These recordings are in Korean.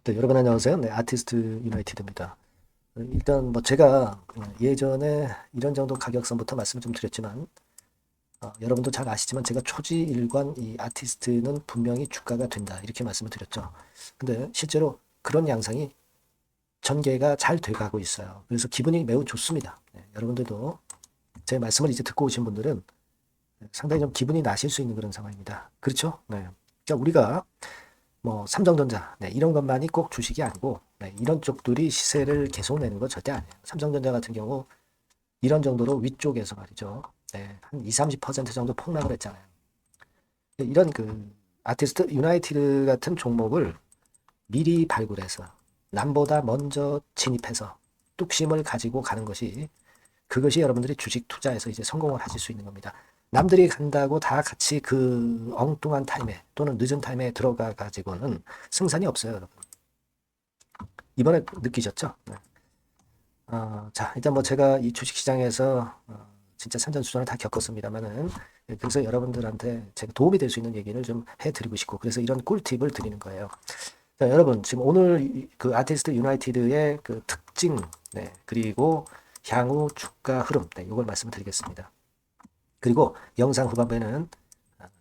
네, 여러분 안녕하세요. 네, 아티스트 유나이티드입니다. 일단 뭐 제가 예전에 이런 정도 가격선부터 말씀을 좀 드렸지만 여러분도 잘 아시지만 제가 초지일관 이 아티스트는 분명히 주가가 된다 이렇게 말씀을 드렸죠. 근데 실제로 그런 양상이 전개가 잘 돼가고 있어요. 그래서 기분이 매우 좋습니다. 네, 여러분들도 제 말씀을 이제 듣고 오신 분들은 상당히 좀 기분이 나실 수 있는 그런 상황입니다. 그렇죠? 네. 그러니까 우리가 뭐 삼성전자 이런 것만이 꼭 주식이 아니고 이런 쪽들이 시세를 계속 내는 건 절대 아니에요. 삼성전자 같은 경우 이런 정도로 위쪽에서 말이죠. 한 20, 30% 정도 폭락을 했잖아요. 이런 그 아티스트 유나이티드 같은 종목을 미리 발굴해서 남보다 먼저 진입해서 뚝심을 가지고 가는 것이 그것이 여러분들이 주식 투자에서 이제 성공을 하실 수 있는 겁니다. 남들이 간다고 다 같이 그 엉뚱한 타임에 또는 늦은 타임에 들어가 가지고는 승산이 없어요, 여러분. 이번에 느끼셨죠? 네. 자, 일단 뭐 제가 이 주식시장에서 진짜 산전수전을 다 겪었습니다만은 그래서 여러분들한테 제가 도움이 될 수 있는 얘기를 좀 해드리고 싶고 그래서 이런 꿀팁을 드리는 거예요. 자, 여러분 지금 오늘 그 아티스트 유나이티드의 그 특징, 그리고 향후 주가 흐름, 이걸 말씀드리겠습니다. 그리고 영상 후반부에는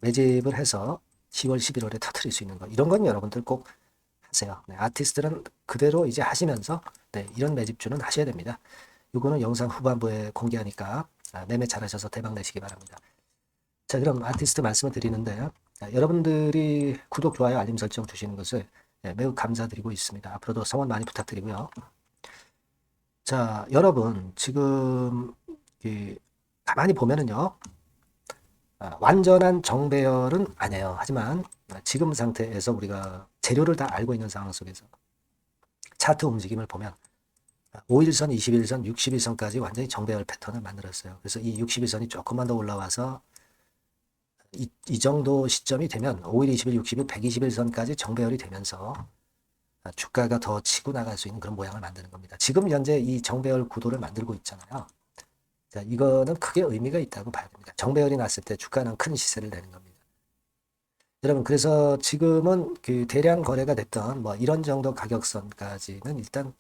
매집을 해서 10월, 11월에 터트릴 수 있는 거 이런 건 여러분들 꼭 하세요. 아티스트는 그대로 이제 하시면서 이런 매집주는 하셔야 됩니다. 이거는 영상 후반부에 공개하니까 매매 잘하셔서 대박 내시기 바랍니다. 자, 그럼 아티스트 말씀을 드리는데 여러분들이 구독, 좋아요, 알림 설정 주시는 것을 매우 감사드리고 있습니다. 앞으로도 성원 많이 부탁드리고요. 자, 여러분 지금 가만히 보면은요. 완전한 정배열은 아니에요. 하지만 지금 상태에서 우리가 재료를 다 알고 있는 상황 속에서 차트 움직임을 보면 5일선, 21선, 60일선까지 완전히 정배열 패턴을 만들었어요. 그래서 이 60일선이 조금만 더 올라와서 이 정도 시점이 되면 5일, 20일, 60일, 120일선까지 정배열이 되면서 주가가 더 치고 나갈 수 있는 그런 모양을 만드는 겁니다. 지금 현재 이 정배열 구도를 만들고 있잖아요. 자, 이거는 크게 의미가 있다고 봐야 됩니다. 정배열이 났을 때 주가는 큰 시세를 내는 겁니다. 여러분, 그래서 지금은 그 대량 거래가 됐던 뭐 이런 정도 가격선까지는 일단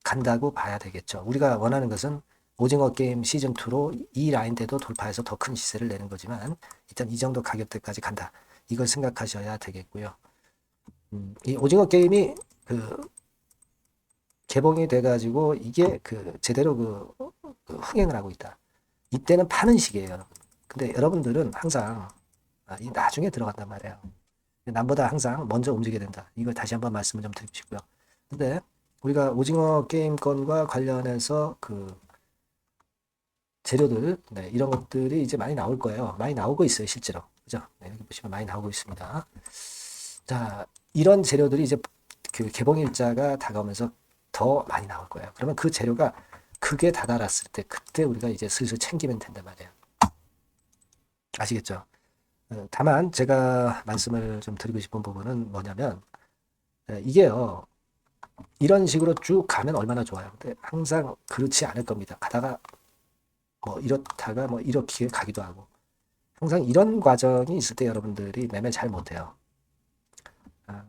간다고 봐야 되겠죠. 우리가 원하는 것은 오징어 게임 시즌2로 이 라인대도 돌파해서 더 큰 시세를 내는 거지만 일단 이 정도 가격대까지 간다. 이걸 생각하셔야 되겠고요. 이 오징어 게임이 그 개봉이 돼가지고 이게 그 제대로 그 흥행을 하고 있다. 이때는 파는 시기예요, 여러분. 근데 여러분들은 항상 이 나중에 들어간단 말이에요. 남보다 항상 먼저 움직여야 된다. 이걸 다시 한번 말씀을 좀 드리고 싶고요. 근데 우리가 오징어 게임권과 관련해서 그 재료들, 이런 것들이 이제 많이 나올 거예요. 많이 나오고 있어요, 실제로. 그죠? 여기 보시면 많이 나오고 있습니다. 자, 이런 재료들이 이제 그 개봉 일자가 다가오면서 더 많이 나올 거예요. 그러면 그 재료가 크게 다다랐을 때 그때 우리가 이제 슬슬 챙기면 된단 말이에요. 아시겠죠? 다만 제가 말씀을 좀 드리고 싶은 부분은 뭐냐면 이게요. 이런 식으로 쭉 가면 얼마나 좋아요. 근데 항상 그렇지 않을 겁니다. 가다가 뭐 이렇다가 뭐 이렇게 가기도 하고 항상 이런 과정이 있을 때 여러분들이 매매 잘 못해요.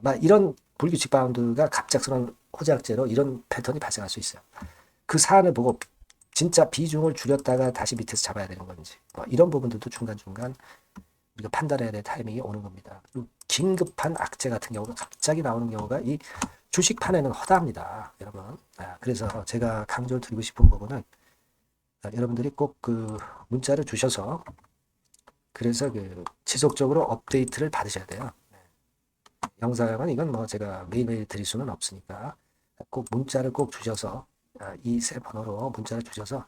막 이런 불규칙 바운드가 갑작스러운 호재악재로 이런 패턴이 발생할 수 있어요. 그 사안을 보고 진짜 비중을 줄였다가 다시 밑에서 잡아야 되는 건지 뭐 이런 부분들도 중간중간 우리가 판단해야 될 타이밍이 오는 겁니다. 긴급한 악재 같은 경우가 갑자기 나오는 경우가 이 주식판에는 허다합니다, 여러분. 그래서 제가 강조를 드리고 싶은 부분은 여러분들이 꼭 그 문자를 주셔서 그래서 그 지속적으로 업데이트를 받으셔야 돼요. 영상은 이건 뭐 제가 매일매일 드릴 수는 없으니까 꼭 문자를 꼭 주셔서 이 세 번호로 문자를 주셔서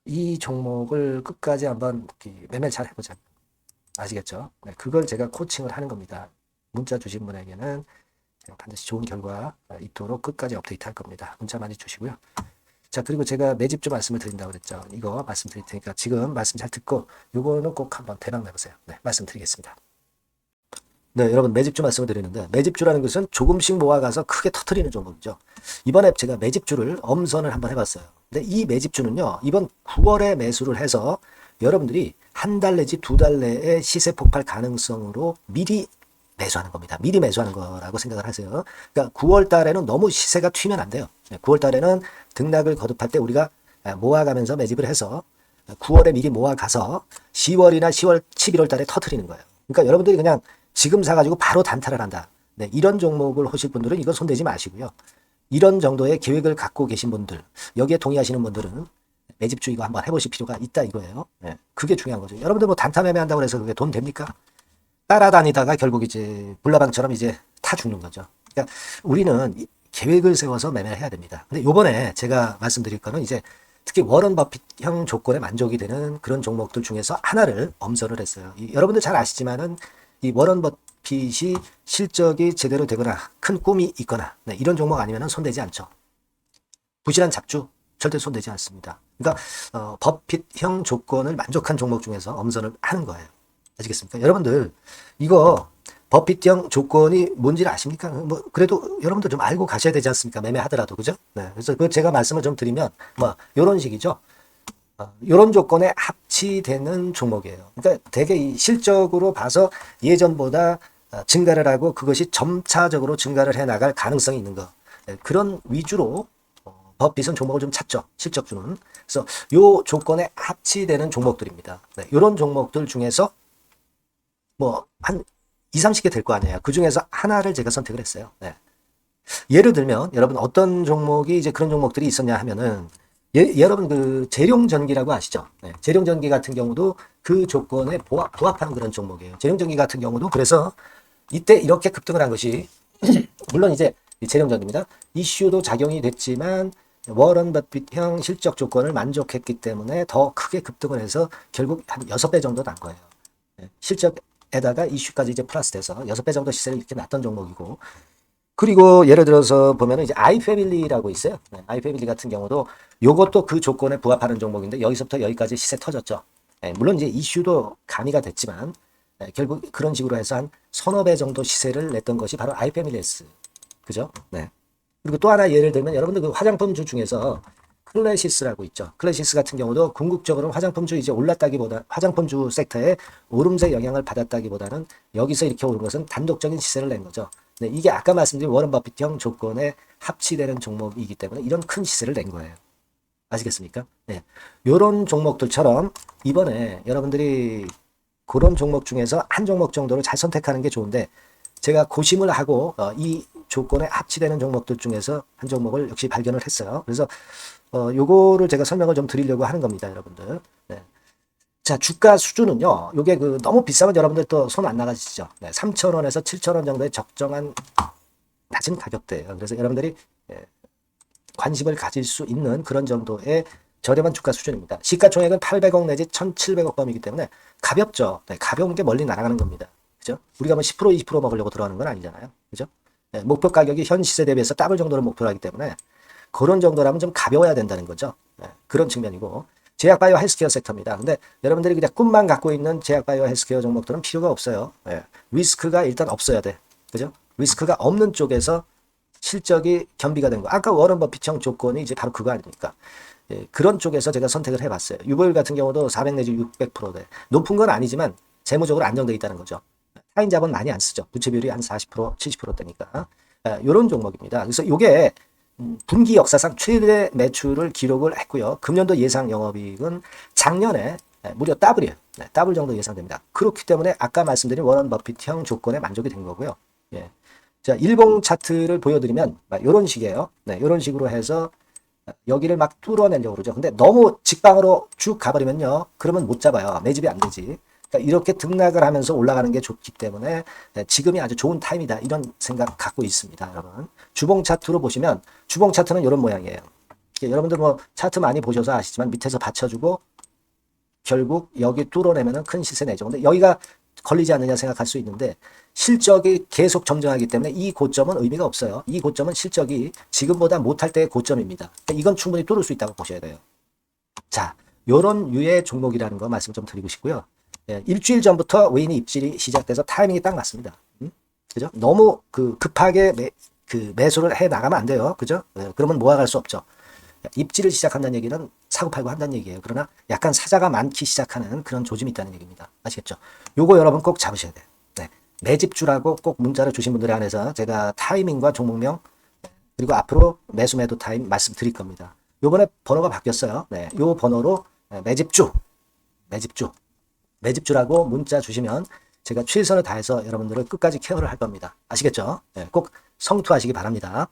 이 종목을 끝까지 한번 매매 잘 해보자. 아시겠죠? 그걸 제가 코칭을 하는 겁니다. 문자 주신 분에게는 반드시 좋은 결과 있도록 끝까지 업데이트 할 겁니다. 문자 많이 주시고요. 자, 그리고 제가 매집주 말씀을 드린다고 그랬죠. 이거 말씀드릴 테니까 지금 말씀 잘 듣고 요거는 꼭 한번 대박 내보세요. 말씀드리겠습니다. 네, 여러분 매집주 말씀을 드리는데 매집주라는 것은 조금씩 모아가서 크게 터트리는 종목이죠. 이번에 제가 매집주를 엄선을 한번 해봤어요. 근데 이 매집주는요, 이번 9월에 매수를 해서 여러분들이 한 달 내지 두 달 내에 시세 폭발 가능성으로 미리 매수하는 겁니다. 미리 매수하는 거라고 생각을 하세요. 그러니까 9월 달에는 너무 시세가 튀면 안 돼요. 9월 달에는 등락을 거듭할 때 우리가 모아가면서 매집을 해서 9월에 미리 모아가서 10월이나 10월, 11월 달에 터트리는 거예요. 그러니까 여러분들이 그냥 지금 사가지고 바로 단타를 한다. 네, 이런 종목을 하실 분들은 이건 손대지 마시고요. 이런 정도의 계획을 갖고 계신 분들, 여기에 동의하시는 분들은 매집주 이거 한번 해보실 필요가 있다 이거예요. 네, 그게 중요한 거죠. 여러분들 뭐 단타 매매한다고 해서 그게 돈 됩니까? 따라다니다가 결국 이제 불나방처럼 이제 타 죽는 거죠. 그러니까 우리는 계획을 세워서 매매를 해야 됩니다. 근데 요번에 제가 말씀드릴 거는 이제 특히 워런 버핏형 조건에 만족이 되는 그런 종목들 중에서 하나를 엄선을 했어요. 여러분들 잘 아시지만은 이 워런 버핏이 실적이 제대로 되거나 큰 꿈이 있거나 네, 이런 종목 아니면 손대지 않죠. 부실한 잡주 절대 손대지 않습니다. 그러니까 버핏형 조건을 만족한 종목 중에서 엄선을 하는 거예요. 아시겠습니까? 여러분들 이거 버핏형 조건이 뭔지를 아십니까? 뭐 그래도 여러분들 좀 알고 가셔야 되지 않습니까? 매매하더라도 그죠? 네. 그래서 그 제가 말씀을 좀 드리면 뭐 이런 식이죠. 이런 조건에 합치되는 종목이에요. 그러니까 되게 이 실적으로 봐서 예전보다 증가를 하고 그것이 점차적으로 증가를 해 나갈 가능성이 있는 거. 네. 그런 위주로 버핏은 종목을 좀 찾죠. 실적주는. 그래서 요 조건에 합치되는 종목들입니다. 네. 이런 종목들 중에서 뭐 한 2, 30개 될 거 아니에요. 그 중에서 하나를 제가 선택을 했어요. 네. 예를 들면 여러분 어떤 종목이 이제 그런 종목들이 있었냐 하면은 여러분 그 재룡전기라고 아시죠? 네. 재룡전기 같은 경우도 그 조건에 부합하는 그런 종목이에요. 재룡전기 같은 경우도 그래서 이때 이렇게 급등을 한 것이 물론 이제 재룡전기입니다. 이슈도 작용이 됐지만 워런 버핏형 실적 조건을 만족했기 때문에 더 크게 급등을 해서 결국 한 6배 정도 난 거예요. 네. 실적에다가 이슈까지 이제 플러스돼서 6배 정도 시세를 이렇게 났던 종목이고 그리고 예를 들어서 보면은 이제 아이패밀리라고 있어요. 네, 아이패밀리 같은 경우도 요것도 그 조건에 부합하는 종목인데 여기서부터 여기까지 시세 터졌죠. 네, 물론 이제 이슈도 가미가 됐지만 결국 그런 식으로 해서 한 서너 배 정도 시세를 냈던 것이 바로 아이패밀리스. 그죠? 네. 그리고 또 하나 예를 들면 여러분들 그 화장품주 중에서 클래시스라고 있죠. 클래시스 같은 경우도 궁극적으로는 화장품주 이제 올랐다기보다 화장품주 섹터에 오름세 영향을 받았다기보다는 여기서 이렇게 오른 것은 단독적인 시세를 낸 거죠. 네, 이게 아까 말씀드린 워런 버핏형 조건에 합치되는 종목이기 때문에 이런 큰 시세를 낸 거예요. 아시겠습니까? 네. 요런 종목들처럼 이번에 여러분들이 그런 종목 중에서 한 종목 정도를 잘 선택하는 게 좋은데 제가 고심을 하고 이 조건에 합치되는 종목들 중에서 한 종목을 역시 발견을 했어요. 그래서 요거를 제가 설명을 좀 드리려고 하는 겁니다, 여러분들. 네. 자, 주가 수준은요. 요게 그 너무 비싸면 여러분들 또 손 안 나가시죠. 네, 3,000원에서 7,000원 정도의 적정한 낮은 가격대예요. 그래서 여러분들이 관심을 가질 수 있는 그런 정도의 저렴한 주가 수준입니다. 시가총액은 800억 내지 1,700억 범이기 때문에 가볍죠. 네, 가벼운 게 멀리 날아가는 겁니다. 그죠? 우리가 뭐 10% 20% 먹으려고 들어가는 건 아니잖아요. 그죠? 네, 목표 가격이 현 시세 대비해서 더블 정도를 목표로 하기 때문에 그런 정도라면 좀 가벼워야 된다는 거죠. 네, 그런 측면이고 제약바이오 헬스케어 섹터입니다. 근데 여러분들이 그냥 꿈만 갖고 있는 제약바이오 헬스케어 종목들은 필요가 없어요. 네, 리스크가 일단 없어야 돼. 그죠? 리스크가 없는 쪽에서 실적이 겸비가 된 거. 아까 워런 버핏형 조건이 이제 바로 그거 아닙니까? 예, 그런 쪽에서 제가 선택을 해봤어요. 유보율 같은 경우도 400 내지 600%대. 높은 건 아니지만 재무적으로 안정되어 있다는 거죠. 타인 자본 많이 안 쓰죠. 부채 비율이 한 40%, 70%대니까. 이런 종목입니다. 그래서 이게 분기 역사상 최대 매출을 기록을 했고요. 금년도 예상 영업이익은 작년에 무려 더블이에요. 네, 더블 정도 예상됩니다. 그렇기 때문에 아까 말씀드린 워런 버핏형 조건에 만족이 된 거고요. 예. 자, 일봉 차트를 보여드리면 이런 식이에요. 네, 이런 식으로 해서 여기를 막 뚫어내려고 그러죠. 근데 너무 직방으로 쭉 가버리면요. 그러면 못 잡아요. 매집이 안 되지. 그러니까 이렇게 등락을 하면서 올라가는 게 좋기 때문에 지금이 아주 좋은 타임이다. 이런 생각 갖고 있습니다. 여러분. 주봉 차트로 보시면 주봉 차트는 이런 모양이에요. 여러분들 뭐 차트 많이 보셔서 아시지만 밑에서 받쳐주고 결국 여기 뚫어내면 큰 시세 내죠. 근데 여기가 걸리지 않느냐 생각할 수 있는데 실적이 계속 점증하기 때문에 이 고점은 의미가 없어요. 이 고점은 실적이 지금보다 못할 때의 고점입니다. 그러니까 이건 충분히 뚫을 수 있다고 보셔야 돼요. 자, 요런 유의 종목이라는 거 말씀 좀 드리고 싶고요. 예, 일주일 전부터 외인이 입질이 시작돼서 타이밍이 딱 맞습니다. 그죠? 너무 급하게 매수를 해 나가면 안 돼요. 그죠? 예, 그러면 모아갈 수 없죠. 입지를 시작한다는 얘기는 사고 팔고 한다는 얘기예요. 그러나 약간 사자가 많기 시작하는 그런 조짐이 있다는 얘기입니다. 아시겠죠? 요거 여러분 꼭 잡으셔야 돼요. 네. 매집주라고 꼭 문자를 주신 분들에 한해서 제가 타이밍과 종목명 그리고 앞으로 매수 매도 타임 말씀드릴 겁니다. 요번에 번호가 바뀌었어요. 네, 요 번호로 매집주라고 문자 주시면 제가 최선을 다해서 여러분들을 끝까지 케어를 할 겁니다. 아시겠죠? 네, 꼭 성투하시기 바랍니다.